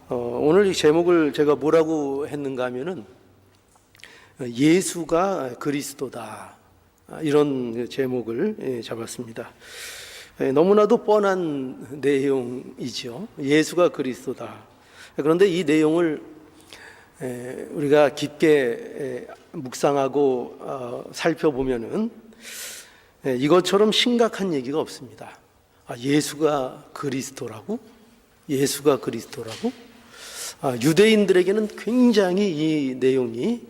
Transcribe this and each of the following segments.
오늘 이 제목을 제가 뭐라고 했는가 하면은 예수가 그리스도다, 이런 제목을 잡았습니다. 너무나도 뻔한 내용이죠. 예수가 그리스도다. 그런데 이 내용을 우리가 깊게 묵상하고 살펴보면은 이것처럼 심각한 얘기가 없습니다. 예수가 그리스도라고? 예수가 그리스도라고? 유대인들에게는 굉장히 이 내용이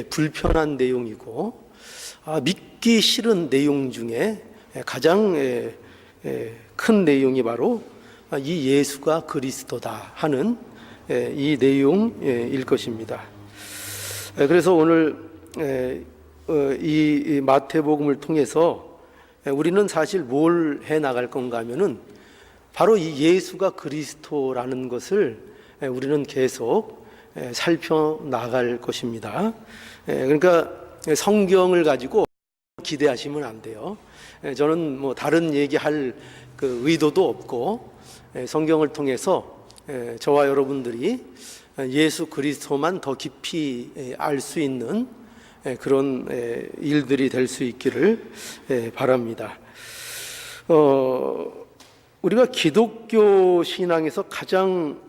불편한 내용이고, 믿기 싫은 내용 중에 가장 큰 내용이 바로 이 예수가 그리스도다 하는 이 내용일 것입니다. 그래서 오늘 이 마태복음을 통해서 우리는 사실 뭘 해 나갈 건가 하면은 바로 이 예수가 그리스도라는 것을 우리는 계속 살펴나갈 것입니다. 그러니까 성경을 가지고 기대하시면 안 돼요. 저는 뭐 다른 얘기할 그 의도도 없고, 성경을 통해서 저와 여러분들이 예수 그리스도만 더 깊이 알 수 있는 그런 일들이 될 수 있기를 바랍니다. 우리가 기독교 신앙에서 가장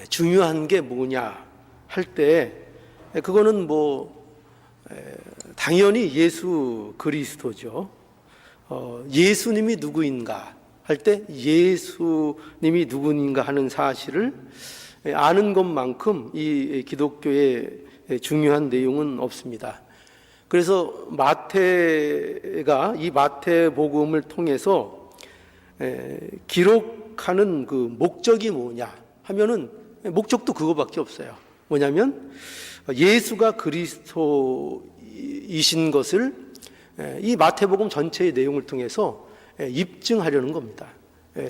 중요한 게 뭐냐 할 때, 그거는 뭐 당연히 예수 그리스도죠. 예수님이 누구인가 할 때 예수님이 누구인가 하는 사실을 아는 것만큼 이 기독교의 중요한 내용은 없습니다. 그래서 마태가 이 마태복음을 통해서 기록하는 그 목적이 뭐냐 하면은 목적도 그거밖에 없어요. 뭐냐면 예수가 그리스도이신 것을 이 마태복음 전체의 내용을 통해서 입증하려는 겁니다.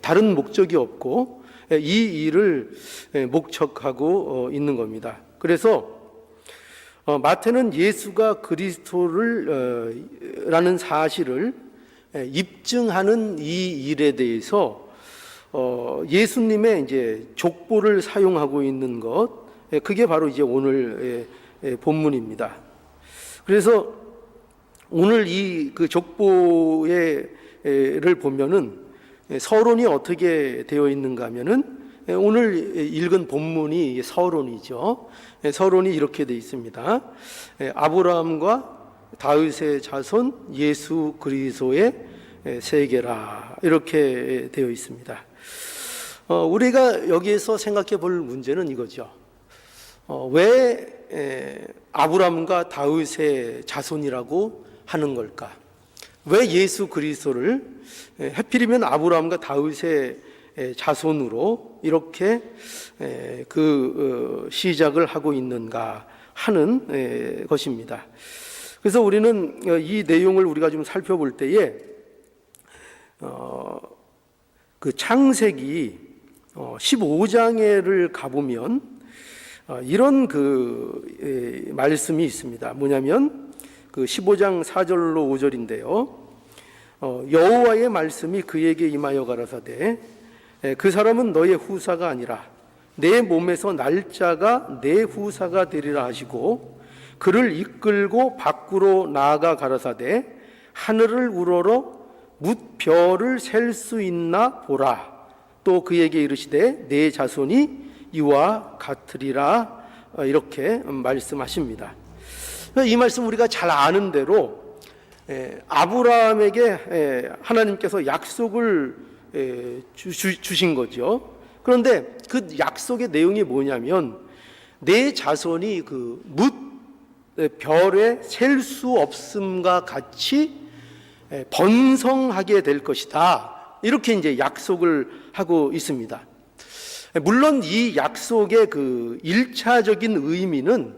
다른 목적이 없고 이 일을 목적하고 있는 겁니다. 그래서 마태는 예수가 그리스도를 라는 사실을 입증하는 이 일에 대해서 예수님의 이제 족보를 사용하고 있는 것, 그게 바로 이제 오늘 본문입니다. 그래서 오늘 이 그 족보를 보면은 서론이 어떻게 되어 있는가 하면은, 오늘 읽은 본문이 서론이죠. 서론이 이렇게 되어 있습니다. 아브라함과 다윗의 자손 예수 그리스도의 세계라, 이렇게 되어 있습니다. 우리가 여기에서 생각해 볼 문제는 이거죠. 왜 아브라함과 다윗의 자손이라고 하는 걸까? 왜 예수 그리스도를 하필이면 아브라함과 다윗의 자손으로 이렇게 시작을 하고 있는가 하는 것입니다. 그래서 우리는 이 내용을 우리가 좀 살펴볼 때에 그 창세기 15장에를 가보면 이런 그 말씀이 있습니다. 뭐냐면 그 15장 4절로 5절인데요. 여호와의 말씀이 그에게 임하여 가라사대 그 사람은 너의 후사가 아니라 내 몸에서 날짜가 내 후사가 되리라 하시고, 그를 이끌고 밖으로 나아가 가라사대 하늘을 우러러 뭇 별을 셀 수 있나 보라. 또 그에게 이르시되 내 자손이 이와 같으리라, 이렇게 말씀하십니다. 이 말씀 우리가 잘 아는 대로 아브라함에게 하나님께서 약속을 주신 거죠. 그런데 그 약속의 내용이 뭐냐면 내 자손이 그 뭇 별에 셀 수 없음과 같이 번성하게 될 것이다, 이렇게 이제 약속을 하고 있습니다. 물론 이 약속의 그 1차적인 의미는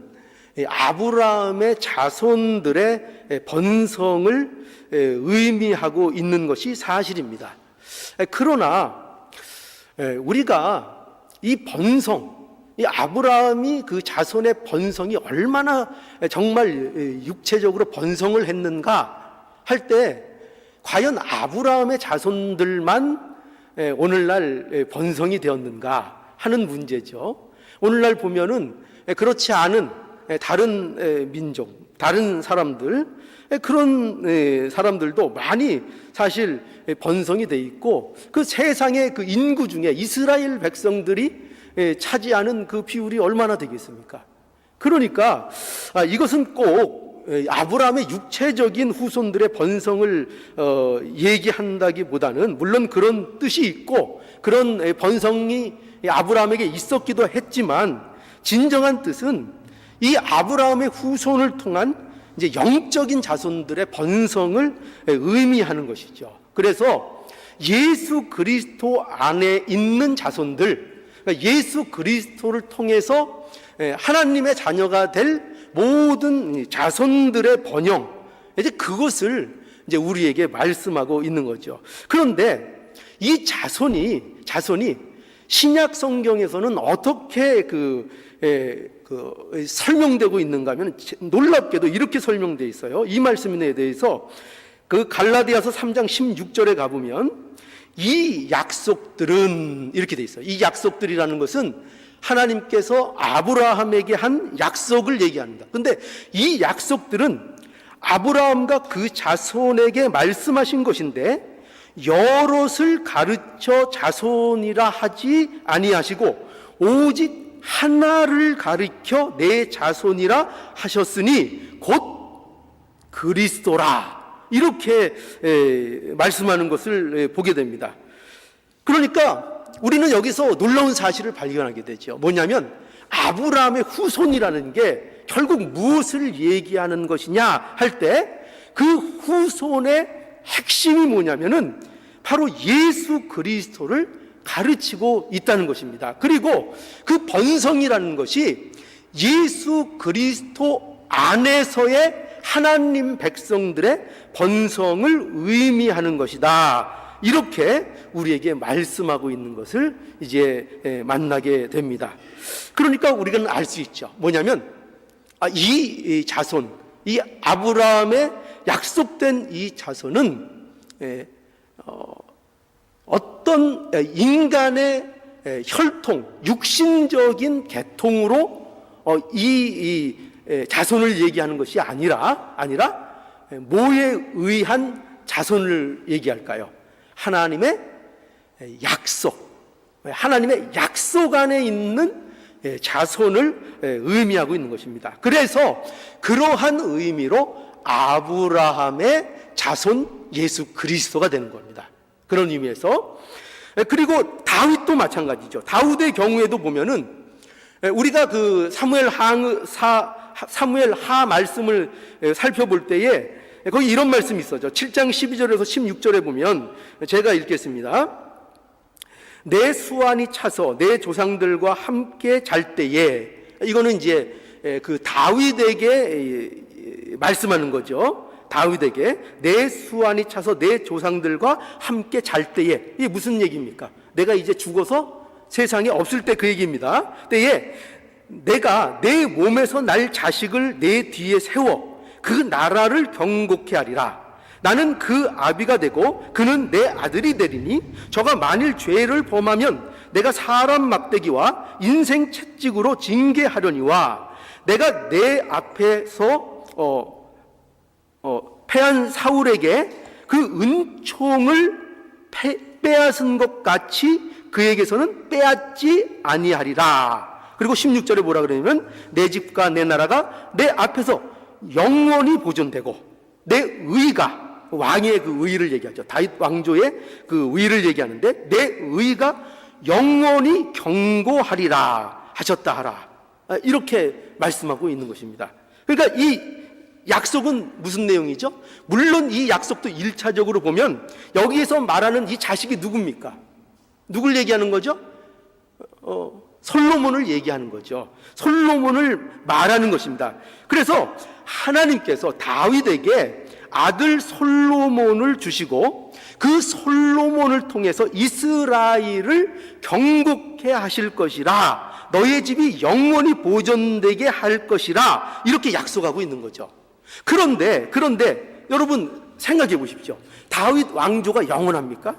아브라함의 자손들의 번성을 의미하고 있는 것이 사실입니다. 그러나 우리가 이 번성, 이 아브라함이 그 자손의 번성이 얼마나 정말 육체적으로 번성을 했는가 할 때, 과연 아브라함의 자손들만 오늘날 번성이 되었는가 하는 문제죠. 오늘날 보면은 그렇지 않은 다른 민족, 다른 사람들, 그런 사람들도 많이 사실 번성이 돼 있고, 그 세상의 그 인구 중에 이스라엘 백성들이 차지하는 그 비율이 얼마나 되겠습니까? 그러니까 이것은 꼭 아브라함의 육체적인 후손들의 번성을 얘기한다기보다는, 물론 그런 뜻이 있고 그런 번성이 아브라함에게 있었기도 했지만, 진정한 뜻은 이 아브라함의 후손을 통한 이제 영적인 자손들의 번성을 의미하는 것이죠. 그래서 예수 그리스도 안에 있는 자손들, 그러니까 예수 그리스도를 통해서 하나님의 자녀가 될 모든 자손들의 번영, 이제 그것을 이제 우리에게 말씀하고 있는 거죠. 그런데 이 자손이 신약 성경에서는 어떻게 설명되고 있는가 하면, 놀랍게도 이렇게 설명되어 있어요. 이 말씀에 대해서 그 갈라디아서 3장 16절에 가보면 이 약속들은 이렇게 되어 있어요. 이 약속들이라는 것은 하나님께서 아브라함에게 한 약속을 얘기합니다. 그런데 이 약속들은 아브라함과 그 자손에게 말씀하신 것인데, 여럿을 가르쳐 자손이라 하지 아니하시고 오직 하나를 가르쳐 내 자손이라 하셨으니 곧 그리스도라, 이렇게 말씀하는 것을 보게 됩니다. 그러니까 우리는 여기서 놀라운 사실을 발견하게 되죠. 뭐냐면 아브라함의 후손이라는 게 결국 무엇을 얘기하는 것이냐 할 때, 그 후손의 핵심이 뭐냐면은 바로 예수 그리스도를 가르치고 있다는 것입니다. 그리고 그 번성이라는 것이 예수 그리스도 안에서의 하나님 백성들의 번성을 의미하는 것이다, 이렇게 우리에게 말씀하고 있는 것을 이제 만나게 됩니다. 그러니까 우리가 알 수 있죠. 뭐냐면 이 자손, 이 아브라함의 약속된 이 자손은 어떤 인간의 혈통, 육신적인 계통으로 이 자손을 얘기하는 것이 아니라 뭐에 의한 자손을 얘기할까요? 하나님의 약속, 하나님의 약속 안에 있는 자손을 의미하고 있는 것입니다. 그래서 그러한 의미로 아브라함의 자손 예수 그리스도가 되는 겁니다. 그런 의미에서. 그리고 다윗도 마찬가지죠. 다윗의 경우에도 보면은 우리가 그 사무엘 하 말씀을 살펴볼 때에 거기 이런 말씀이 있어죠. 7장 12절에서 16절에 보면, 제가 읽겠습니다. 내 수완이 차서 내 조상들과 함께 잘 때에, 이거는 이제 그 다윗에게 말씀하는 거죠. 다윗에게 내 수완이 차서 내 조상들과 함께 잘 때에, 이게 무슨 얘기입니까? 내가 이제 죽어서 세상에 없을 때 그 얘기입니다. 때에 내가 내 몸에서 날 자식을 내 뒤에 세워 그 나라를 경고케 하리라. 나는 그 아비가 되고 그는 내 아들이 되리니 저가 만일 죄를 범하면 내가 사람 막대기와 인생 채찍으로 징계하려니와 내가 내 앞에서 패한 사울에게 그 은총을 빼앗은 것 같이 그에게서는 빼앗지 아니하리라. 그리고 16절에 뭐라 그러냐면 내 집과 내 나라가 내 앞에서 영원히 보존되고 내 의가, 왕의 그 의를 얘기하죠. 다윗 왕조의 그 의를 얘기하는데 내 의가 영원히 경고하리라 하셨다 하라, 이렇게 말씀하고 있는 것입니다. 그러니까 이 약속은 무슨 내용이죠? 물론 이 약속도 1차적으로 보면 여기에서 말하는 이 자식이 누굽니까? 누굴 얘기하는 거죠? 솔로몬을 얘기하는 거죠. 솔로몬을 말하는 것입니다. 그래서 하나님께서 다윗에게 아들 솔로몬을 주시고 그 솔로몬을 통해서 이스라엘을 경고케 하실 것이라, 너의 집이 영원히 보존되게 할 것이라, 이렇게 약속하고 있는 거죠. 그런데 여러분 생각해 보십시오. 다윗 왕조가 영원합니까?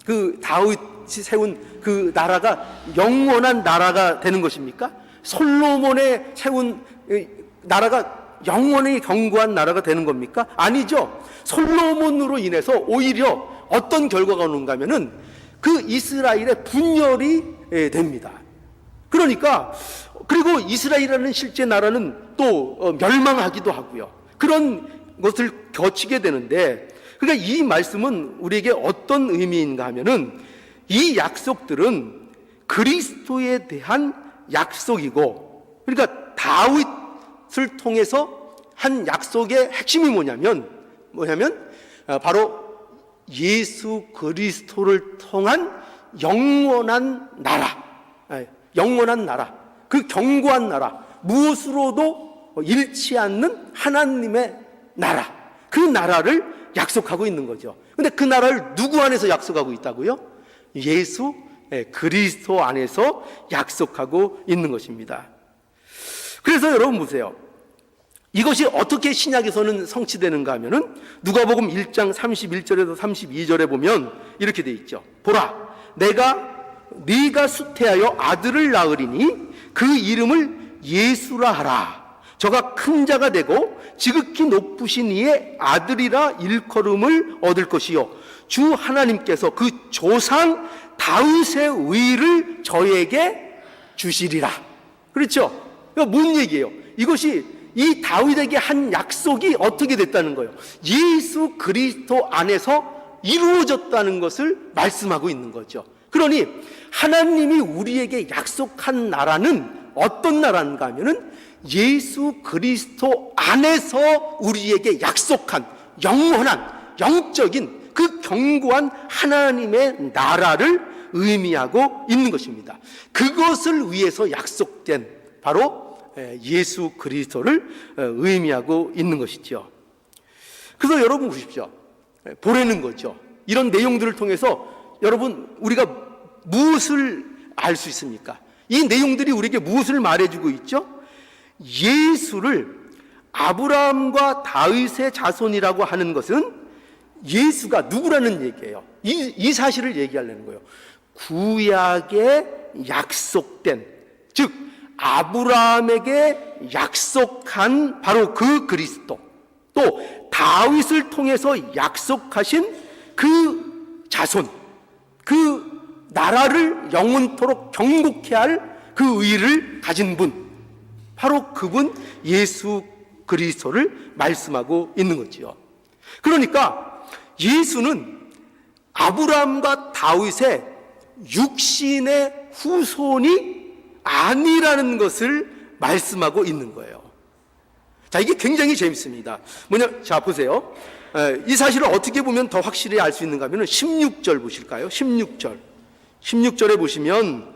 그 다윗 세운 그 나라가 영원한 나라가 되는 것입니까? 솔로몬의 세운 나라가 영원히 견고한 나라가 되는 겁니까? 아니죠. 솔로몬으로 인해서 오히려 어떤 결과가 오는가 하면은 그 이스라엘의 분열이 됩니다. 그러니까 그리고 이스라엘이라는 실제 나라는 또 멸망하기도 하고요. 그런 것을 거치게 되는데, 그러니까 이 말씀은 우리에게 어떤 의미인가 하면은 이 약속들은 그리스도에 대한 약속이고, 그러니까 다윗을 통해서 한 약속의 핵심이 뭐냐면 바로 예수 그리스도를 통한 영원한 나라, 그 견고한 나라, 무엇으로도 잃지 않는 하나님의 나라, 그 나라를 약속하고 있는 거죠. 근데 그 나라를 누구 안에서 약속하고 있다고요? 예수 그리스도 안에서 약속하고 있는 것입니다. 그래서 여러분 보세요. 이것이 어떻게 신약에서는 성취되는가 하면은 누가복음 1장 31절에서 32절에 보면 이렇게 돼 있죠. 보라, 네가 수태하여 아들을 낳으리니 그 이름을 예수라 하라. 저가 큰 자가 되고 지극히 높으신 이의 아들이라 일컬음을 얻을 것이요, 주 하나님께서 그 조상 다윗의 의를 저에게 주시리라. 그렇죠? 그러니까 뭔 얘기예요? 이것이 이 다윗에게 한 약속이 어떻게 됐다는 거예요? 예수 그리스도 안에서 이루어졌다는 것을 말씀하고 있는 거죠. 그러니 하나님이 우리에게 약속한 나라는 어떤 나라인가 하면은 예수 그리스도 안에서 우리에게 약속한 영원한 영적인 그 견고한 하나님의 나라를 의미하고 있는 것입니다. 그것을 위해서 약속된 바로 예수 그리스도를 의미하고 있는 것이죠. 그래서 여러분 보십시오. 보라는 거죠. 이런 내용들을 통해서 여러분 우리가 무엇을 알 수 있습니까? 이 내용들이 우리에게 무엇을 말해주고 있죠? 예수를 아브라함과 다윗의 자손이라고 하는 것은 예수가 누구라는 얘기예요. 이 사실을 얘기하려는 거예요. 구약에 약속된, 즉 아브라함에게 약속한 바로 그 그리스도, 또 다윗을 통해서 약속하신 그 자손, 그 나라를 영원토록 경고케 할 그 의를 가진 분, 바로 그분 예수 그리스도를 말씀하고 있는 거지요. 그러니까 예수는 아브라함과 다윗의 육신의 후손이 아니라는 것을 말씀하고 있는 거예요. 자, 이게 굉장히 재밌습니다. 자, 보세요. 이 사실을 어떻게 보면 더 확실히 알 수 있는가 하면 16절 보실까요? 16절에 보시면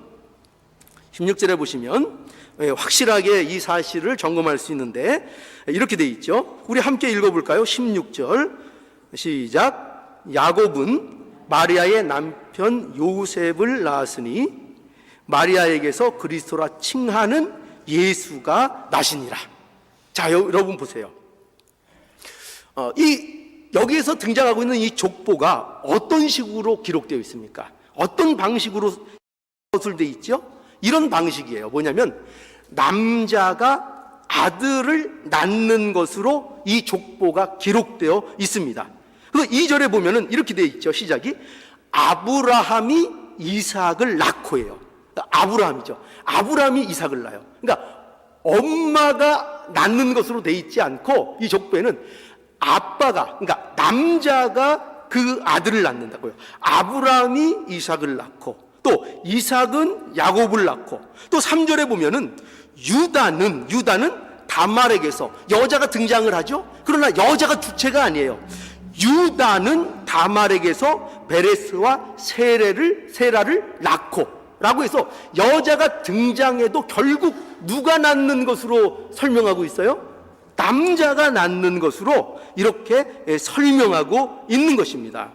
확실하게 이 사실을 점검할 수 있는데 이렇게 돼 있죠. 우리 함께 읽어볼까요? 16절 시작. 야곱은 마리아의 남편 요셉을 낳았으니 마리아에게서 그리스도라 칭하는 예수가 나시니라. 자, 여러분 보세요. 여기에서 등장하고 있는 이 족보가 어떤 식으로 기록되어 있습니까? 어떤 방식으로 서술되어 있죠? 이런 방식이에요. 뭐냐면 남자가 아들을 낳는 것으로 이 족보가 기록되어 있습니다. 그래서 2절에 보면은 이렇게 되어 있죠. 시작이 아브라함이 이삭을 낳고예요. 아브라함이죠. 아브라함이 이삭을 낳아요. 그러니까 엄마가 낳는 것으로 되어 있지 않고 이 족보에는 아빠가, 그러니까 남자가 그 아들을 낳는다고요. 아브라함이 이삭을 낳고 또 이삭은 야곱을 낳고 또 3절에 보면은 유다는 다말에게서 여자가 등장을 하죠. 그러나 여자가 주체가 아니에요. 유다는 다말에게서 베레스와 세라를 낳고 라고 해서 여자가 등장해도 결국 누가 낳는 것으로 설명하고 있어요? 남자가 낳는 것으로 이렇게 설명하고 있는 것입니다.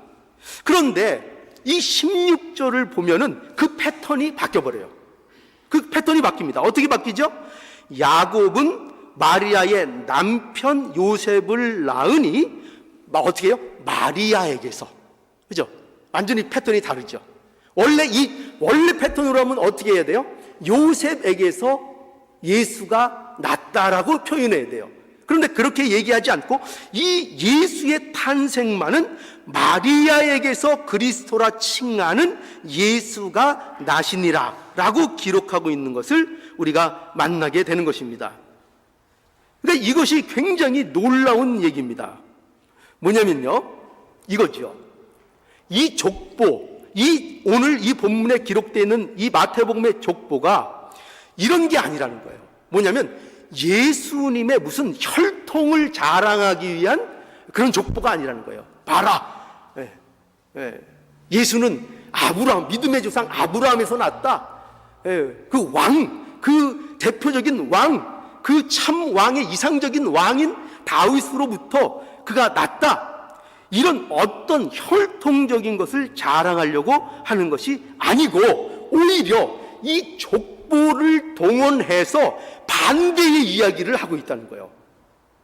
그런데 이 16절을 보면은 그 패턴이 바뀌어버려요. 그 패턴이 바뀝니다. 어떻게 바뀌죠? 야곱은 마리아의 남편 요셉을 낳으니 어떻게 해요? 마리아에게서. 그죠? 완전히 패턴이 다르죠. 원래 패턴으로 하면 어떻게 해야 돼요? 요셉에게서 예수가 났다라고 표현해야 돼요. 그런데 그렇게 얘기하지 않고 이 예수의 탄생만은 마리아에게서 그리스도라 칭하는 예수가 나시니라 라고 기록하고 있는 것을 우리가 만나게 되는 것입니다. 그러니까 이것이 굉장히 놀라운 얘기입니다. 뭐냐면요, 이거죠. 이 족보, 오늘 이 본문에 기록되어 있는 이 마태복음의 족보가 이런 게 아니라는 거예요. 뭐냐면 예수님의 무슨 혈통을 자랑하기 위한 그런 족보가 아니라는 거예요. 봐라, 예수는 믿음의 조상 아브라함에서 났다. 그 왕, 그 대표적인 왕, 그 참 왕의 이상적인 왕인 다윗으로부터 그가 났다. 이런 어떤 혈통적인 것을 자랑하려고 하는 것이 아니고 오히려 이 족보를 동원해서 반대의 이야기를 하고 있다는 거예요.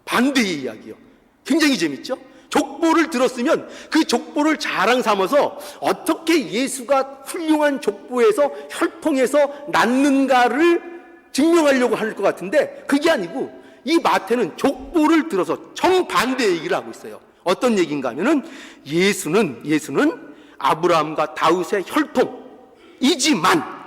반대의 이야기요. 굉장히 재밌죠? 족보를 들었으면 그 족보를 자랑 삼아서 어떻게 예수가 훌륭한 족보에서 혈통에서 낳는가를 증명하려고 할 것 같은데 그게 아니고 이 마태는 족보를 들어서 정반대 얘기를 하고 있어요. 어떤 얘기인가 하면은 예수는 아브라함과 다윗의 혈통이지만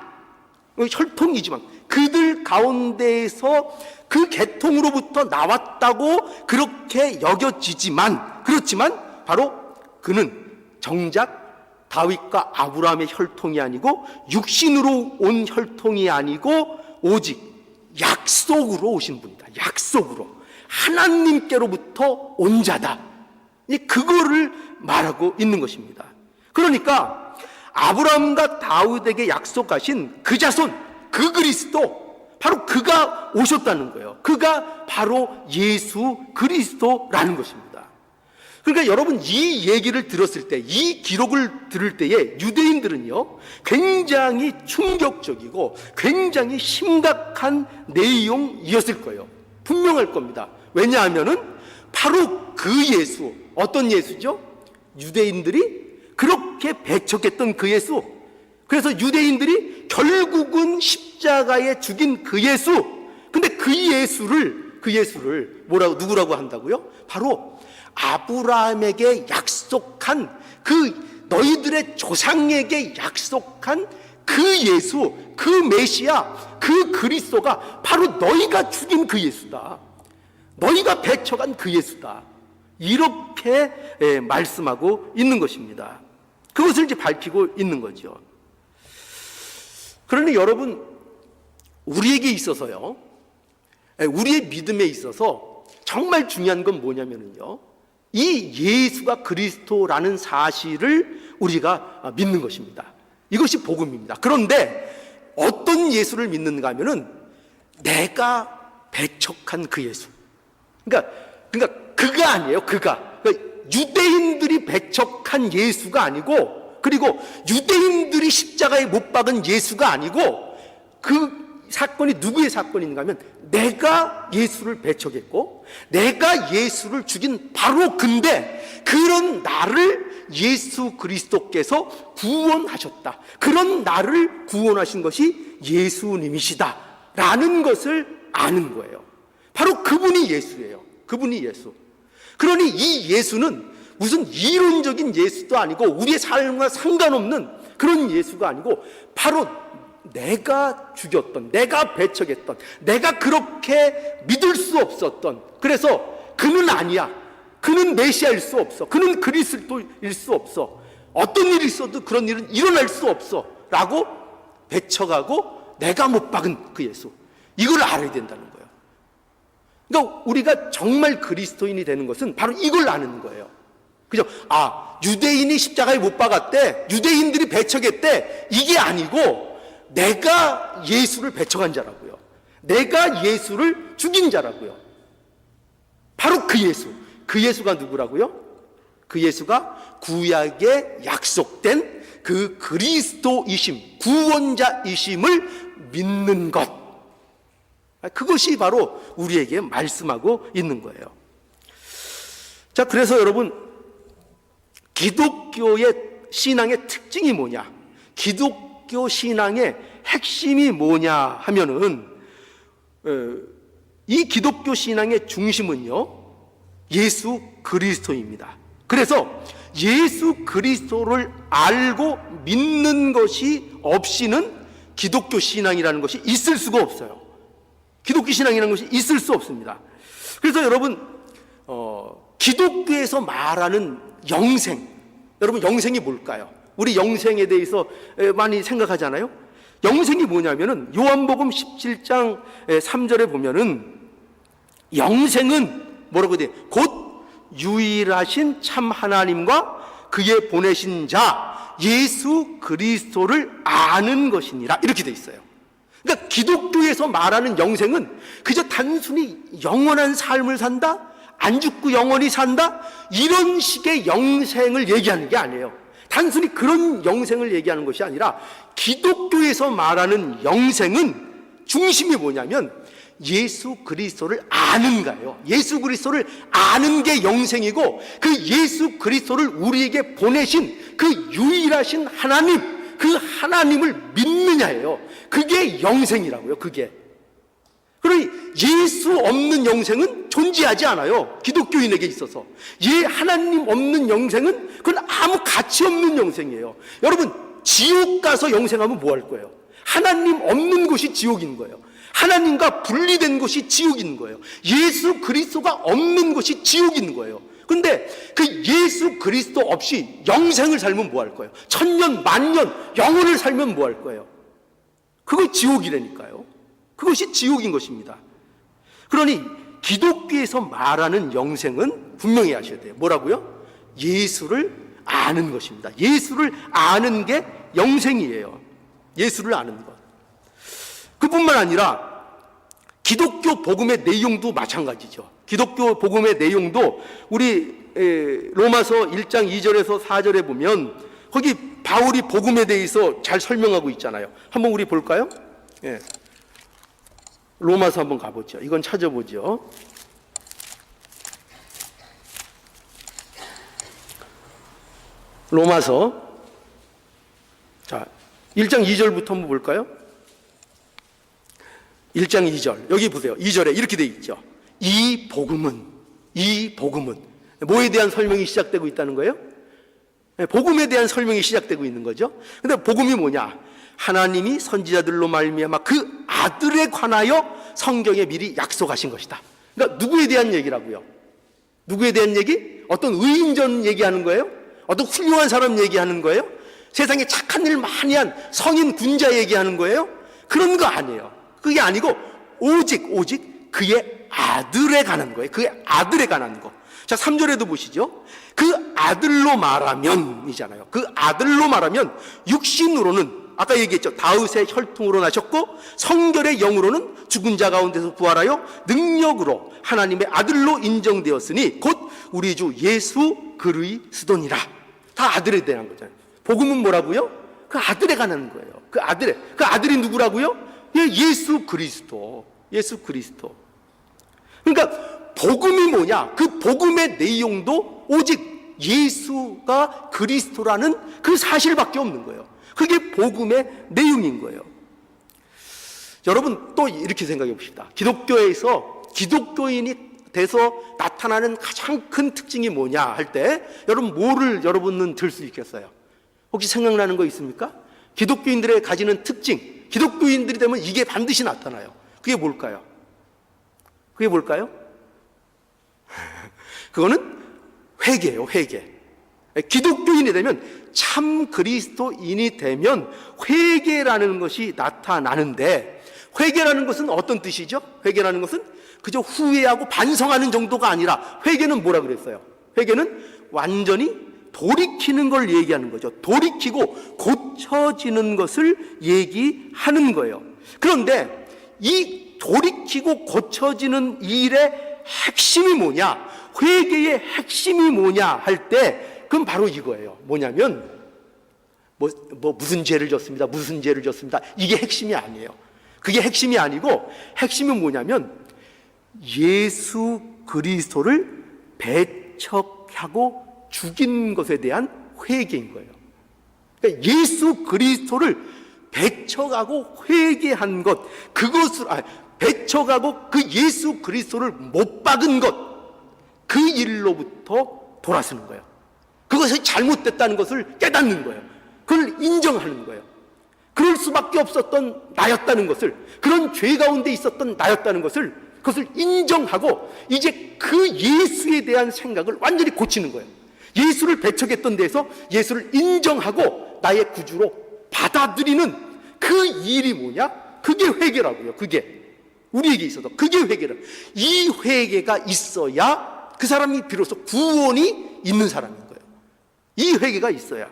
그들 가운데에서 그 계통으로부터 나왔다고 그렇게 여겨지지만 그렇지만 바로 그는 정작 다윗과 아브라함의 혈통이 아니고 육신으로 온 혈통이 아니고 오직 약속으로 오신 분이다. 약속으로 하나님께로부터 온 자다. 그거를 말하고 있는 것입니다. 그러니까 아브라함과 다윗에게 약속하신 그 자손, 그 그리스도, 바로 그가 오셨다는 거예요. 그가 바로 예수 그리스도라는 것입니다. 그러니까 여러분 이 얘기를 들었을 때, 이 기록을 들을 때에 유대인들은요 굉장히 충격적이고 굉장히 심각한 내용이었을 거예요. 분명할 겁니다. 왜냐하면은 바로 그 예수, 어떤 예수죠? 유대인들이 그렇게 배척했던 그 예수. 그래서 유대인들이 결국은 십자가에 죽인 그 예수. 근데 그 예수를 누구라고 한다고요? 바로 아브라함에게 약속한 그 너희들의 조상에게 약속한 그 예수, 그 메시아, 그 그리스도가 바로 너희가 죽인 그 예수다. 너희가 배척한 그 예수다. 이렇게 말씀하고 있는 것입니다. 그것을 이제 밝히고 있는 거죠. 그러니 여러분, 우리에게 있어서요, 우리의 믿음에 있어서 정말 중요한 건 뭐냐면요, 이 예수가 그리스도라는 사실을 우리가 믿는 것입니다. 이것이 복음입니다. 그런데 어떤 예수를 믿는가 하면은 내가 배척한 그 예수. 그러니까 그가 아니에요. 그러니까 유대인들이 배척한 예수가 아니고, 그리고 유대인들이 십자가에 못 박은 예수가 아니고, 그 사건이 누구의 사건인가 하면 내가 예수를 배척했고 내가 예수를 죽인 바로 근데 그런 나를 예수 그리스도께서 구원하셨다. 그런 나를 구원하신 것이 예수님이시다 라는 것을 아는 거예요. 바로 그분이 예수예요. 그분이 예수. 그러니 이 예수는 무슨 이론적인 예수도 아니고 우리의 삶과 상관없는 그런 예수가 아니고 바로 내가 죽였던, 내가 배척했던, 내가 그렇게 믿을 수 없었던, 그래서 그는 아니야, 그는 메시아일 수 없어, 그는 그리스도일 수 없어, 어떤 일이 있어도 그런 일은 일어날 수 없어 라고 배척하고 내가 못 박은 그 예수, 이걸 알아야 된다는 거예요. 그러니까 우리가 정말 그리스도인이 되는 것은 바로 이걸 아는 거예요. 그죠? 유대인이 십자가에 못 박았대, 유대인들이 배척했대, 이게 아니고 내가 예수를 배척한 자라고요. 내가 예수를 죽인 자라고요. 바로 그 예수. 그 예수가 누구라고요? 그 예수가 구약에 약속된 그 그리스도이심, 구원자이심을 믿는 것. 그것이 바로 우리에게 말씀하고 있는 거예요. 자, 그래서 여러분, 기독교의 신앙의 특징이 뭐냐? 기독교 신앙의 핵심이 뭐냐 하면은 이 기독교 신앙의 중심은요, 예수 그리스도입니다. 그래서 예수 그리스도를 알고 믿는 것이 없이는 기독교 신앙이라는 것이 있을 수가 없어요. 기독교 신앙이라는 것이 있을 수 없습니다. 그래서 여러분, 기독교에서 말하는 영생, 여러분 영생이 뭘까요? 우리 영생에 대해서 많이 생각하잖아요. 영생이 뭐냐면은 요한복음 17장 3절에 보면은 영생은 뭐라고 돼요? 곧 유일하신 참 하나님과 그의 보내신 자 예수 그리스도를 아는 것이니라, 이렇게 돼 있어요. 그러니까 기독교에서 말하는 영생은 그저 단순히 영원한 삶을 산다, 안 죽고 영원히 산다, 이런 식의 영생을 얘기하는 게 아니에요. 단순히 그런 영생을 얘기하는 것이 아니라 기독교에서 말하는 영생은 중심이 뭐냐면 예수 그리스도를 아는 거예요. 예수 그리스도를 아는 게 영생이고, 그 예수 그리스도를 우리에게 보내신 그 유일하신 하나님, 그 하나님을 믿느냐예요. 그게 영생이라고요. 그게. 그러니 예수 없는 영생은 존재하지 않아요. 기독교인에게 있어서 하나님 없는 영생은 그건 아무 가치 없는 영생이에요. 여러분, 지옥 가서 영생하면 뭐 할 거예요? 하나님 없는 곳이 지옥인 거예요. 하나님과 분리된 곳이 지옥인 거예요. 예수 그리스도가 없는 곳이 지옥인 거예요. 근데 그 예수 그리스도 없이 영생을 살면 뭐 할 거예요? 천년 만년 영원을 살면 뭐 할 거예요? 그거 지옥이라니까요. 그것이 지옥인 것입니다. 그러니 기독교에서 말하는 영생은 분명히 아셔야 돼요. 뭐라고요? 예수를 아는 것입니다. 예수를 아는 게 영생이에요. 예수를 아는 것. 그뿐만 아니라 기독교 복음의 내용도 마찬가지죠. 기독교 복음의 내용도 우리 로마서 1장 2절에서 4절에 보면 거기 바울이 복음에 대해서 잘 설명하고 있잖아요. 한번 우리 볼까요? 예. 로마서 한번 가보죠. 이건 찾아보죠. 로마서, 자, 1장 2절부터 한번 볼까요? 1장 2절, 여기 보세요. 2절에 이렇게 돼 있죠. 이 복음은 뭐에 대한 설명이 시작되고 있다는 거예요? 복음에 대한 설명이 시작되고 있는 거죠. 근데 복음이 뭐냐? 하나님이 선지자들로 말미암아 그 아들에 관하여 성경에 미리 약속하신 것이다. 그러니까 누구에 대한 얘기라고요? 누구에 대한 얘기? 어떤 의인전 얘기하는 거예요? 어떤 훌륭한 사람 얘기하는 거예요? 세상에 착한 일 많이 한 성인 군자 얘기하는 거예요? 그런 거 아니에요. 그게 아니고 오직 그의 아들에 관한 거예요. 그의 아들에 관한 거. 자, 3절에도 보시죠. 그 아들로 말하면 이잖아요. 그 아들로 말하면 육신으로는 아까 얘기했죠. 다윗의 혈통으로 나셨고 성결의 영으로는 죽은 자 가운데서 부활하여 능력으로 하나님의 아들로 인정되었으니 곧 우리 주 예수 그리스도니라. 다 아들에 대한 거잖아요. 복음은 뭐라고요? 그 아들에 관한 거예요. 그 아들이 누구라고요? 예수 그리스도. 예수 그리스도. 그러니까 복음이 뭐냐? 그 복음의 내용도 오직 예수가 그리스도라는 그 사실밖에 없는 거예요. 그게 복음의 내용인 거예요. 여러분, 또 이렇게 생각해 봅시다. 기독교에서 기독교인이 돼서 나타나는 가장 큰 특징이 뭐냐 할 때 여러분 뭐를 여러분은 들 수 있겠어요? 혹시 생각나는 거 있습니까? 기독교인들의 가지는 특징, 기독교인들이 되면 이게 반드시 나타나요. 그게 뭘까요? 그게 뭘까요? 그거는 회개예요. 회개. 기독교인이 되면, 참 그리스도인이 되면 회개라는 것이 나타나는데, 회개라는 것은 어떤 뜻이죠? 회개라는 것은 그저 후회하고 반성하는 정도가 아니라, 회개는 뭐라 그랬어요? 회개는 완전히 돌이키는 걸 얘기하는 거죠. 돌이키고 고쳐지는 것을 얘기하는 거예요. 그런데 이 돌이키고 고쳐지는 일의 핵심이 뭐냐? 회개의 핵심이 뭐냐 할 때 그건 바로 이거예요. 뭐냐면 무슨 죄를 졌습니다. 무슨 죄를 졌습니다. 이게 핵심이 아니에요. 그게 핵심이 아니고 핵심은 뭐냐면 예수 그리스도를 배척하고 죽인 것에 대한 회개인 거예요. 그러니까 예수 그리스도를 배척하고 회개한 것, 그것을 배척하고 그 예수 그리스도를 못 박은 것, 그 일로부터 돌아서는 거예요. 그것이 잘못됐다는 것을 깨닫는 거예요. 그걸 인정하는 거예요. 그럴 수밖에 없었던 나였다는 것을, 그런 죄 가운데 있었던 나였다는 것을, 그것을 인정하고 이제 그 예수에 대한 생각을 완전히 고치는 거예요. 예수를 배척했던 데에서 예수를 인정하고 나의 구주로 받아들이는 그 일이 뭐냐? 그게 회개라고요. 그게 우리에게 있어서 그게 회개라. 이 회개가 있어야 그 사람이 비로소 구원이 있는 사람인 거예요. 이 회개가 있어야.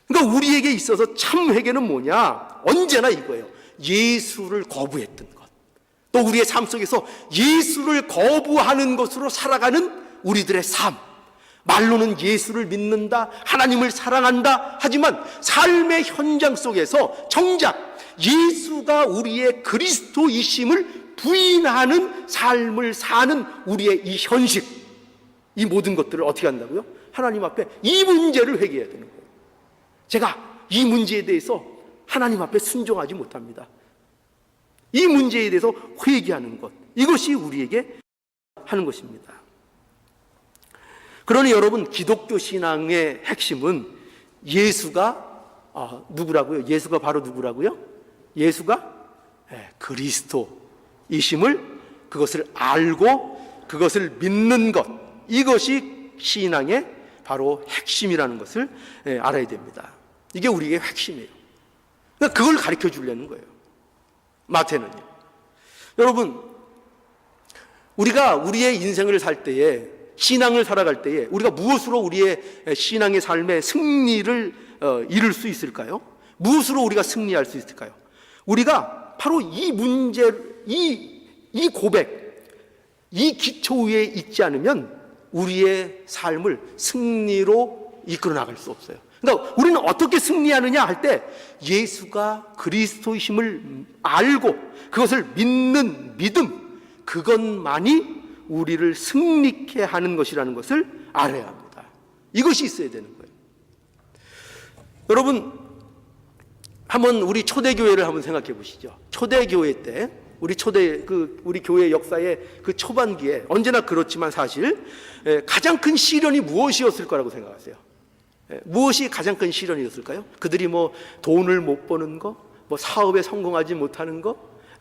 그러니까 우리에게 있어서 참 회개는 뭐냐? 언제나 이거예요. 예수를 거부했던 것. 또 우리의 삶 속에서 예수를 거부하는 것으로 살아가는 우리들의 삶. 말로는 예수를 믿는다, 하나님을 사랑한다 하지만 삶의 현장 속에서 정작 예수가 우리의 그리스도이심을 부인하는 삶을 사는 우리의 이 현실, 이 모든 것들을 어떻게 한다고요? 하나님 앞에 이 문제를 회개해야 되는 거예요. 제가 이 문제에 대해서 하나님 앞에 순종하지 못합니다. 이 문제에 대해서 회개하는 것, 이것이 우리에게 하는 것입니다. 그러니 여러분, 기독교 신앙의 핵심은 예수가 누구라고요? 예수가 바로 누구라고요? 예수가 그리스도이심을, 그것을 알고 그것을 믿는 것, 이것이 신앙의 바로 핵심이라는 것을 알아야 됩니다. 이게 우리의 핵심이에요. 그러니까 그걸 가르쳐 주려는 거예요. 마태는요. 여러분, 우리가 우리의 인생을 살 때에, 신앙을 살아갈 때에 우리가 무엇으로 우리의 신앙의 삶의 승리를 이룰 수 있을까요? 무엇으로 우리가 승리할 수 있을까요? 우리가 바로 이 문제, 이 고백, 이 기초 위에 있지 않으면 우리의 삶을 승리로 이끌어 나갈 수 없어요. 그러니까 우리는 어떻게 승리하느냐 할 때 예수가 그리스도이심을 알고 그것을 믿는 믿음, 그것만이 우리를 승리케 하는 것이라는 것을 알아야 합니다. 이것이 있어야 되는 거예요. 여러분, 한번 우리 초대교회를 한번 생각해 보시죠. 초대교회 때 우리 교회 역사의 그 초반기에 언제나 그렇지만 사실 가장 큰 시련이 무엇이었을 거라고 생각하세요? 무엇이 가장 큰 시련이었을까요? 그들이 뭐 돈을 못 버는 거, 뭐 사업에 성공하지 못하는 거,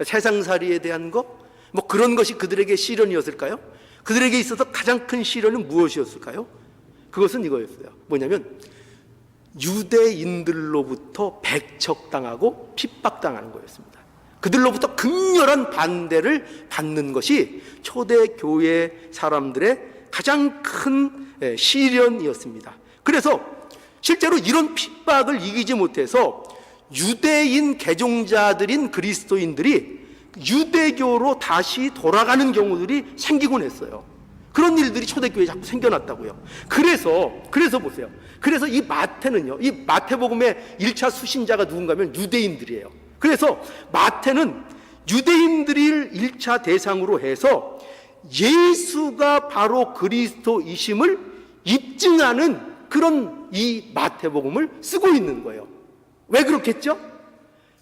세상살이에 대한 거, 뭐 그런 것이 그들에게 시련이었을까요? 그들에게 있어서 가장 큰 시련은 무엇이었을까요? 그것은 이거였어요. 뭐냐면 유대인들로부터 배척당하고 핍박당하는 거였습니다. 그들로부터 극렬한 반대를 받는 것이 초대교회 사람들의 가장 큰 시련이었습니다. 그래서 실제로 이런 핍박을 이기지 못해서 유대인 개종자들인 그리스도인들이 유대교로 다시 돌아가는 경우들이 생기곤 했어요. 그런 일들이 초대교회에 자꾸 생겨났다고요. 그래서 보세요. 그래서 이 마태는요, 이 마태복음의 1차 수신자가 누군가면 유대인들이에요. 그래서 마태는 유대인들을 1차 대상으로 해서 예수가 바로 그리스도이심을 입증하는 그런 이 마태복음을 쓰고 있는 거예요. 왜 그렇겠죠?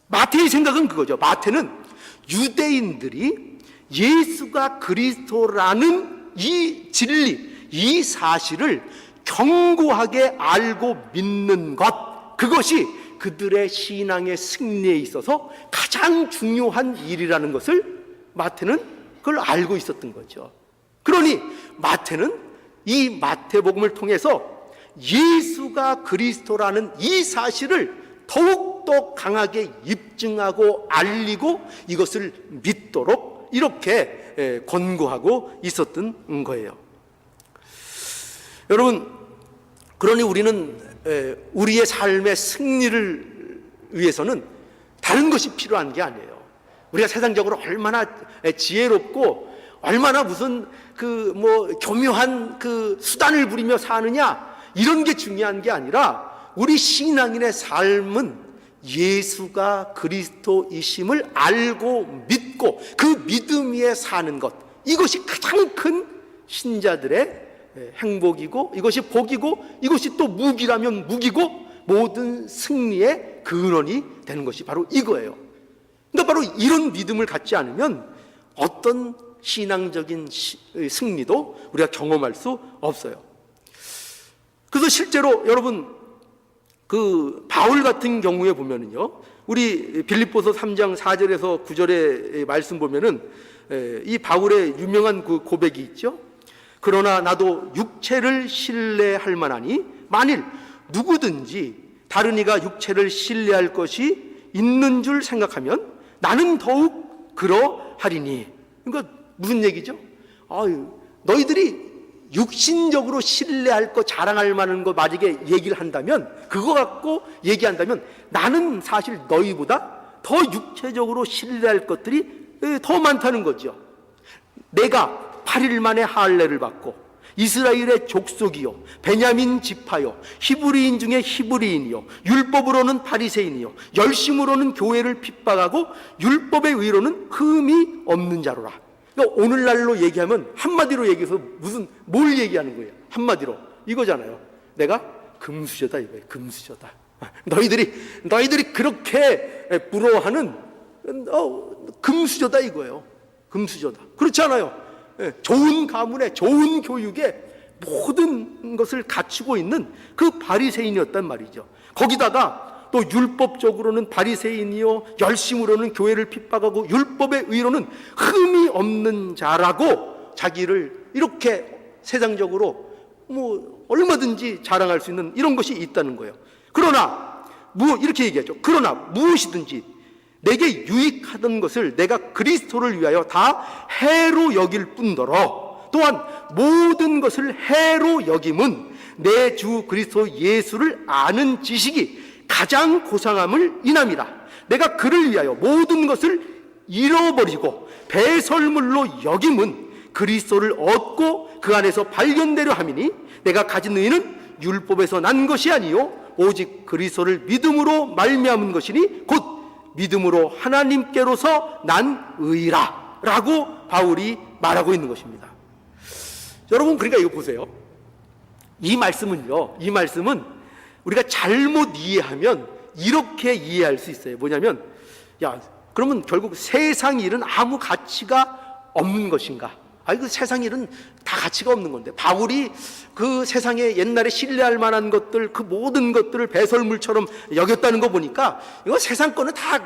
마태의 생각은 그거죠. 마태는 유대인들이 예수가 그리스도라는 이 진리, 이 사실을 견고하게 알고 믿는 것, 그것이 그들의 신앙의 승리에 있어서 가장 중요한 일이라는 것을 마태는 그걸 알고 있었던 거죠. 그러니 마태는 이 마태복음을 통해서 예수가 그리스도라는 이 사실을 더욱더 강하게 입증하고 알리고 이것을 믿도록 이렇게 권고하고 있었던 거예요. 여러분, 그러니 우리는 우리의 삶의 승리를 위해서는 다른 것이 필요한 게 아니에요. 우리가 세상적으로 얼마나 지혜롭고 얼마나 무슨 교묘한 수단을 부리며 사느냐, 이런 게 중요한 게 아니라 우리 신앙인의 삶은 예수가 그리스도이심을 알고 믿고 그 믿음 위에 사는 것, 이것이 가장 큰 신자들의 행복이고 이것이 복이고 이것이 또 무기라면 무기고 모든 승리의 근원이 되는 것이 바로 이거예요. 그러니까 바로 이런 믿음을 갖지 않으면 어떤 신앙적인 승리도 우리가 경험할 수 없어요. 그래서 실제로 여러분 그 바울 같은 경우에 보면은요, 우리 빌립보서 3장 4절에서 9절의 말씀 보면은 이 바울의 유명한 그 고백이 있죠. 그러나 나도 육체를 신뢰할 만하니 만일 누구든지 다른 이가 육체를 신뢰할 것이 있는 줄 생각하면 나는 더욱 그러하리니. 그러니까 무슨 얘기죠? 너희들이 육신적으로 신뢰할 거, 자랑할 만한 거 만약에 얘기를 한다면, 그거 갖고 얘기한다면 나는 사실 너희보다 더 육체적으로 신뢰할 것들이 더 많다는 거죠. 내가 8일 만에 할례를 받고 이스라엘의 족속이요 베냐민 지파요 히브리인 중에 히브리인이요 율법으로는 바리새인이요 열심으로는 교회를 핍박하고 율법의 의로는 흠이 없는 자로라. 그러니까 오늘날로 얘기하면 한마디로 얘기해서 뭘 얘기하는 거예요? 한마디로 이거잖아요. 내가 금수저다 이거예요. 금수저다. 너희들이 그렇게 부러워하는 금수저다 이거예요. 금수저다. 그렇지 않아요? 좋은 가문에 좋은 교육에 모든 것을 갖추고 있는 그 바리새인이었단 말이죠. 거기다가 또 율법적으로는 바리새인이요 열심으로는 교회를 핍박하고 율법의 의로는 흠이 없는 자라고 자기를 이렇게 세상적으로 얼마든지 자랑할 수 있는 이런 것이 있다는 거예요. 그러나 이렇게 얘기하죠. 그러나 무엇이든지 내게 유익하던 것을 내가 그리스도를 위하여 다 해로 여길 뿐더러 또한 모든 것을 해로 여김은 내 주 그리스도 예수를 아는 지식이 가장 고상함을 인함이라. 내가 그를 위하여 모든 것을 잃어버리고 배설물로 여김은 그리스도를 얻고 그 안에서 발견되려 함이니 내가 가진 의는 율법에서 난 것이 아니요 오직 그리스도를 믿음으로 말미암은 것이니 곧 믿음으로 하나님께로서 난 의라 라고 바울이 말하고 있는 것입니다. 여러분, 그러니까 이거 보세요. 이 말씀은 우리가 잘못 이해하면 이렇게 이해할 수 있어요. 뭐냐면 그러면 결국 세상 일은 아무 가치가 없는 것인가? 그 세상 일은 다 가치가 없는 건데 바울이 그 세상에 옛날에 신뢰할 만한 것들 그 모든 것들을 배설물처럼 여겼다는 거 보니까 이거 세상 거는 다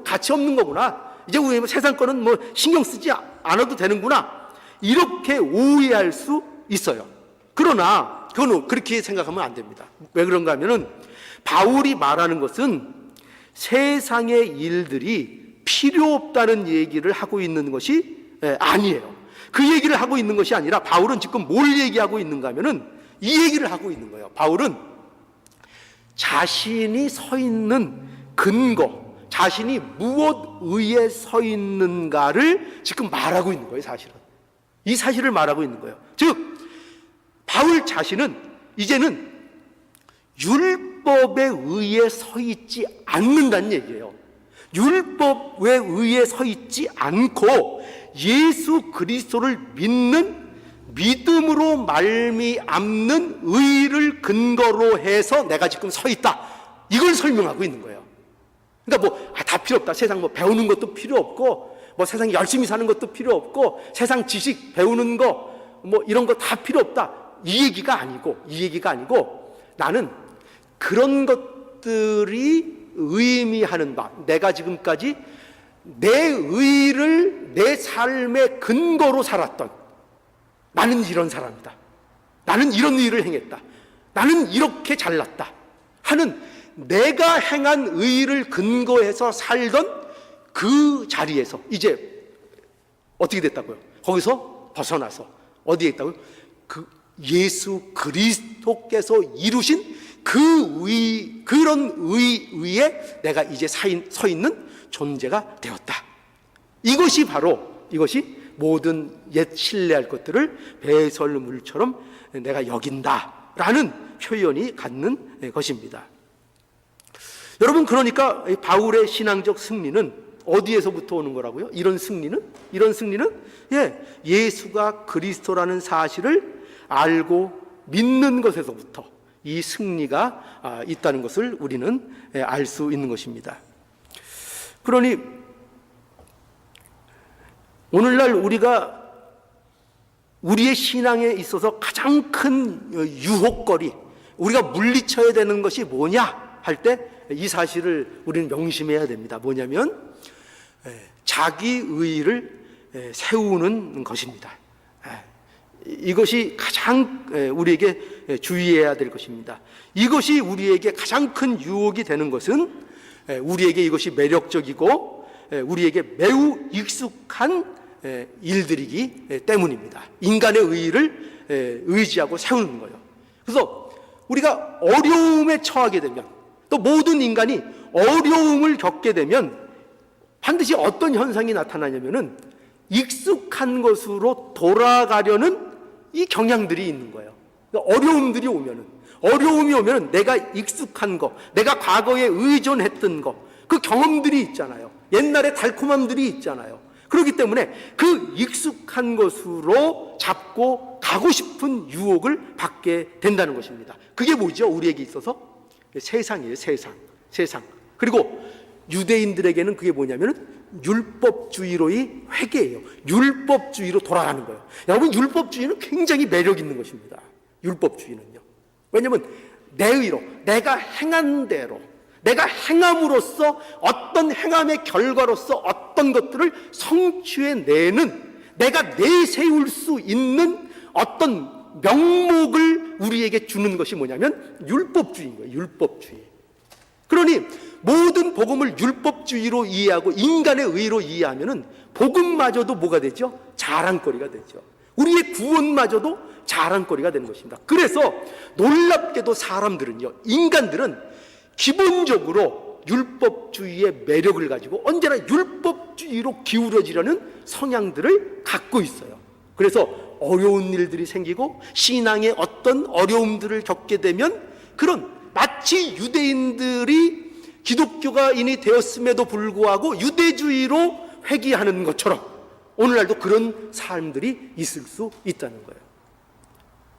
가치 없는 거구나. 이제 우리 세상 거는 신경 쓰지 않아도 되는구나. 이렇게 오해할 수 있어요. 그러나 그건 그렇게 생각하면 안 됩니다. 왜 그런가 하면은 바울이 말하는 것은 세상의 일들이 필요 없다는 얘기를 하고 있는 것이 아니에요. 그 얘기를 하고 있는 것이 아니라 바울은 지금 뭘 얘기하고 있는가 하면은 이 얘기를 하고 있는 거예요. 바울은 자신이 서 있는 근거, 자신이 무엇 위에 서 있는가를 지금 말하고 있는 거예요. 사실은 이 사실을 말하고 있는 거예요. 즉 바울 자신은 이제는 율법에 의해 서 있지 않는다는 얘기예요. 율법에 의해 서 있지 않고 예수 그리스도를 믿는 믿음으로 말미암는 의를 근거로 해서 내가 지금 서 있다. 이걸 설명하고 있는 거예요. 그러니까 다 필요 없다. 세상 배우는 것도 필요 없고 세상 열심히 사는 것도 필요 없고 세상 지식 배우는 거 이런 거 다 필요 없다. 이 얘기가 아니고 나는 그런 것들이 의미하는 바, 내가 지금까지 내 의를 내 삶의 근거로 살았던, 나는 이런 사람이다, 나는 이런 일을 행했다, 나는 이렇게 잘났다 하는 내가 행한 의를 근거해서 살던 그 자리에서 이제 어떻게 됐다고요? 거기서 벗어나서 어디에 있다고요? 그 예수 그리스도께서 이루신 그런 의 위에 내가 이제 서 있는 존재가 되었다. 이것이 모든 옛 신뢰할 것들을 배설물처럼 내가 여긴다라는 표현이 갖는 것입니다. 여러분, 그러니까 바울의 신앙적 승리는 어디에서부터 오는 거라고요? 이런 승리는 예수가 그리스도라는 사실을 알고 믿는 것에서부터 이 승리가 있다는 것을 우리는 알 수 있는 것입니다. 그러니 오늘날 우리의 신앙에 있어서 가장 큰 유혹거리, 우리가 물리쳐야 되는 것이 뭐냐 할 때 이 사실을 우리는 명심해야 됩니다. 뭐냐면 자기 의의를 세우는 것입니다. 이것이 가장 우리에게 주의해야 될 것입니다. 이것이 우리에게 가장 큰 유혹이 되는 것은 우리에게 이것이 매력적이고 우리에게 매우 익숙한 일들이기 때문입니다. 인간의 의의를 의지하고 세우는 거예요. 그래서 우리가 어려움에 처하게 되면, 또 모든 인간이 어려움을 겪게 되면 반드시 어떤 현상이 나타나냐면은 익숙한 것으로 돌아가려는 이 경향들이 있는 거예요. 어려움이 오면은 내가 익숙한 거, 내가 과거에 의존했던 거, 그 경험들이 있잖아요. 옛날에 달콤함들이 있잖아요. 그렇기 때문에 그 익숙한 것으로 잡고 가고 싶은 유혹을 받게 된다는 것입니다. 그게 뭐죠? 우리에게 있어서 세상이에요. 세상. 그리고 유대인들에게는 그게 뭐냐면은 율법주의로의 회개예요. 율법주의로 돌아가는 거예요. 여러분, 율법주의는 굉장히 매력 있는 것입니다. 율법주의는요. 왜냐하면 내 의로, 내가 행한 대로, 내가 행함으로써 어떤 행함의 결과로서 어떤 것들을 성취해내는, 내가 내세울 수 있는 어떤 명목을 우리에게 주는 것이 뭐냐면 율법주의인 거예요. 율법주의. 그러니 모든 복음을 율법주의로 이해하고 인간의 의로 이해하면은 복음마저도 뭐가 되죠? 자랑거리가 되죠. 우리의 구원마저도 자랑거리가 되는 것입니다. 그래서 놀랍게도 인간들은 기본적으로 율법주의의 매력을 가지고 언제나 율법주의로 기울어지려는 성향들을 갖고 있어요. 그래서 어려운 일들이 생기고 신앙의 어떤 어려움들을 겪게 되면 그런, 마치 유대인들이 기독교가인이 되었음에도 불구하고 유대주의로 회귀하는 것처럼 오늘날도 그런 삶들이 있을 수 있다는 거예요.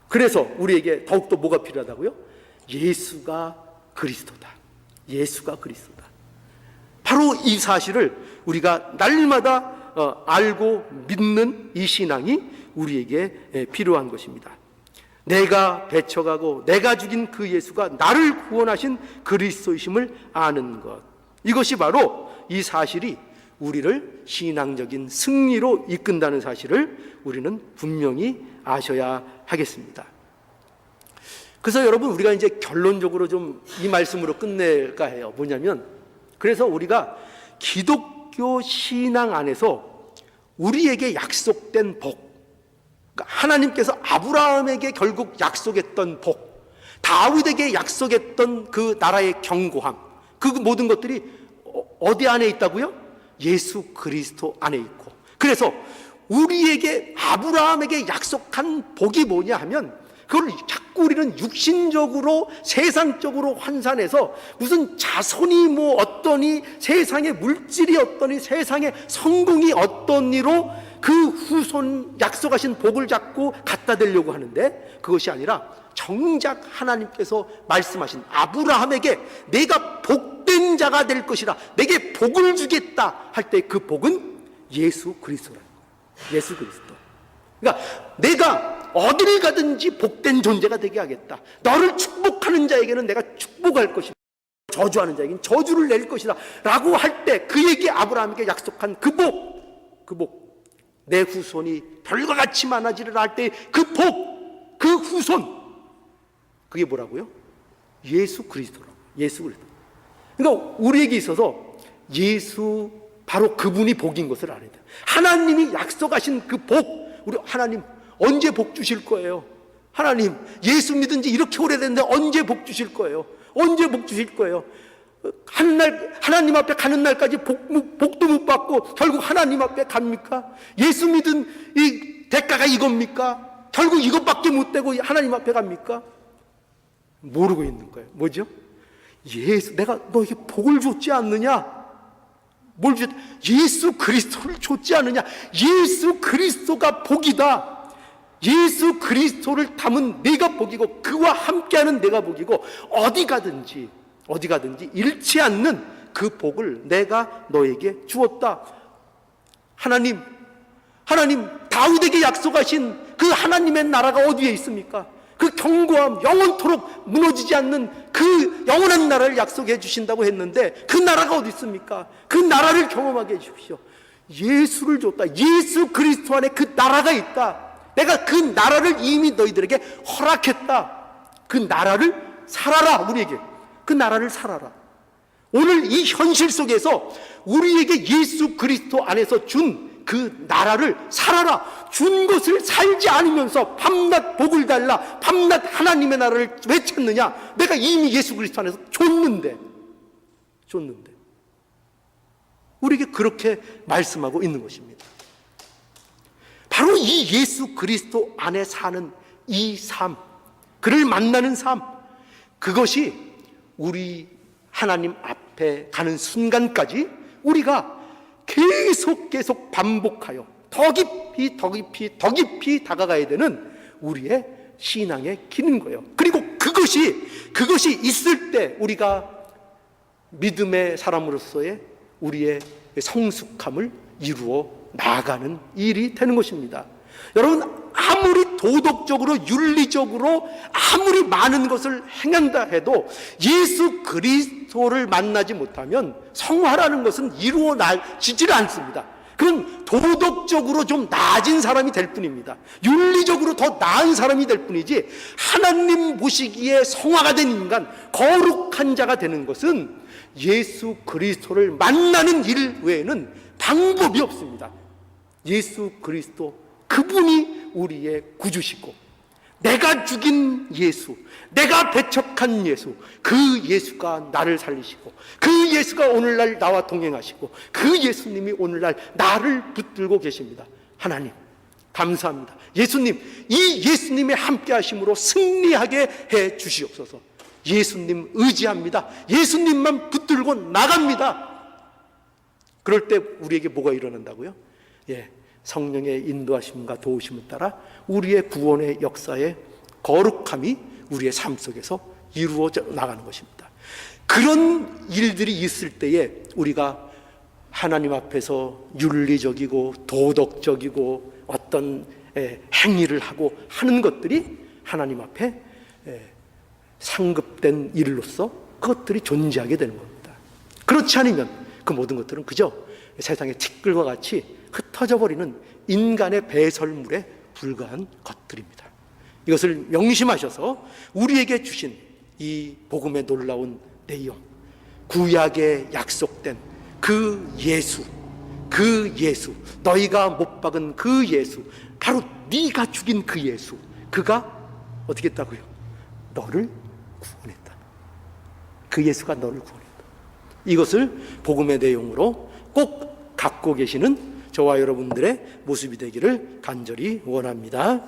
그래서 우리에게 더욱더 뭐가 필요하다고요? 예수가 그리스도다. 바로 이 사실을 우리가 날마다 알고 믿는 이 신앙이 우리에게 필요한 것입니다. 내가 배척하고 내가 죽인 그 예수가 나를 구원하신 그리스도이심을 아는 것, 이것이 바로 이 사실이 우리를 신앙적인 승리로 이끈다는 사실을 우리는 분명히 아셔야 하겠습니다. 그래서 여러분, 우리가 이제 결론적으로 좀 이 말씀으로 끝낼까 해요. 뭐냐면, 그래서 우리가 기독교 신앙 안에서 우리에게 약속된 복, 하나님께서 아브라함에게 결국 약속했던 복, 다윗에게 약속했던 그 나라의 견고함, 그 모든 것들이 어디 안에 있다고요? 예수 그리스도 안에 있고, 그래서 우리에게 아브라함에게 약속한 복이 뭐냐 하면 그걸 자꾸 우리는 육신적으로 세상적으로 환산해서 무슨 자손이 뭐 어떠니, 세상의 물질이 어떠니, 세상의 성공이 어떠니로 그 후손 약속하신 복을 자꾸 갖다 대려고 하는데, 그것이 아니라 정작 하나님께서 말씀하신 아브라함에게 내가 복된 자가 될 것이라, 내게 복을 주겠다 할 때 그 복은 예수 그리스도라는 거예요. 예수 그리스도. 그러니까 내가 어디를 가든지 복된 존재가 되게 하겠다. 너를 축복하는 자에게는 내가 축복할 것이다. 저주하는 자에게는 저주를 낼 것이다 라고 할 때 그에게 아브라함에게 약속한 그 복, 내 후손이 별과 같이 많아지리라 할 때 그 복, 그 후손, 그게 뭐라고요? 예수 그리스도라고. 예수 그리스도. 그러니까 우리에게 있어서 예수, 바로 그분이 복인 것을 알아야 돼요. 하나님이 약속하신 그 복, 우리 하나님 언제 복 주실 거예요? 하나님, 예수 믿은 지 이렇게 오래됐는데 언제 복 주실 거예요? 언제 복 주실 거예요? 하나님 앞에 가는 날까지 복도 못 받고 결국 하나님 앞에 갑니까? 예수 믿은 이 대가가 이겁니까? 결국 이것밖에 못 되고 하나님 앞에 갑니까? 모르고 있는 거예요. 뭐죠? 예수, 내가 너에게 복을 줬지 않느냐? 뭘 줬? 예수 그리스도를 줬지 않느냐? 예수 그리스도가 복이다. 예수 그리스도를 담은 내가 복이고 그와 함께하는 내가 복이고 어디 가든지 잃지 않는 그 복을 내가 너에게 주었다. 하나님 다윗에게 약속하신 그 하나님의 나라가 어디에 있습니까? 그 견고함, 영원토록 무너지지 않는 그 영원한 나라를 약속해 주신다고 했는데 그 나라가 어디 있습니까? 그 나라를 경험하게 해주십시오. 예수를 줬다. 예수 그리스도 안에 그 나라가 있다. 내가 그 나라를 이미 너희들에게 허락했다. 그 나라를 살아라. 우리에게 그 나라를 살아라. 오늘 이 현실 속에서 우리에게 예수 그리스도 안에서 준 그 나라를 살아라. 준 것을 살지 않으면서 밤낮 복을 달라, 밤낮 하나님의 나라를 왜 찾느냐? 내가 이미 예수 그리스도 안에서 줬는데 우리에게 그렇게 말씀하고 있는 것입니다. 바로 이 예수 그리스도 안에 사는 이 삶, 그를 만나는 삶, 그것이 우리 하나님 앞에 가는 순간까지 우리가 계속 반복하여 더 깊이 다가가야 되는 우리의 신앙의 길인 거예요. 그리고 그것이 있을 때 우리가 믿음의 사람으로서의 우리의 성숙함을 이루어 나아가는 일이 되는 것입니다. 여러분, 아무리 도덕적으로 윤리적으로 아무리 많은 것을 행한다 해도 예수 그리스도를 만나지 못하면 성화라는 것은 이루어지지를 않습니다. 그건 도덕적으로 좀 나아진 사람이 될 뿐입니다. 윤리적으로 더 나은 사람이 될 뿐이지 하나님 보시기에 성화가 된 인간, 거룩한 자가 되는 것은 예수 그리스도를 만나는 일 외에는 방법이 없습니다. 예수 그리스도, 그분이 우리의 구주시고 내가 죽인 예수, 내가 배척한 예수, 그 예수가 나를 살리시고 그 예수가 오늘날 나와 동행하시고 그 예수님이 오늘날 나를 붙들고 계십니다. 하나님 감사합니다. 예수님, 이 예수님의 함께 하심으로 승리하게 해 주시옵소서. 예수님 의지합니다. 예수님만 붙들고 나갑니다. 그럴 때 우리에게 뭐가 일어난다고요? 성령의 인도하심과 도우심을 따라 우리의 구원의 역사의 거룩함이 우리의 삶 속에서 이루어져 나가는 것입니다. 그런 일들이 있을 때에 우리가 하나님 앞에서 윤리적이고 도덕적이고 어떤 행위를 하고 하는 것들이 하나님 앞에 상급된 일로서 그것들이 존재하게 되는 겁니다. 그렇지 않으면 그 모든 것들은 그저 세상의 티끌과 같이 흩어져 버리는 인간의 배설물에 불과한 것들입니다. 이것을 명심하셔서 우리에게 주신 이 복음의 놀라운 내용, 구약에 약속된 그 예수, 너희가 못 박은 그 예수, 바로 네가 죽인 그 예수, 그가 어떻게 했다고요? 너를 구원했다. 그 예수가 너를 구원했다. 이것을 복음의 내용으로 꼭 갖고 계시는 저와 여러분들의 모습이 되기를 간절히 원합니다.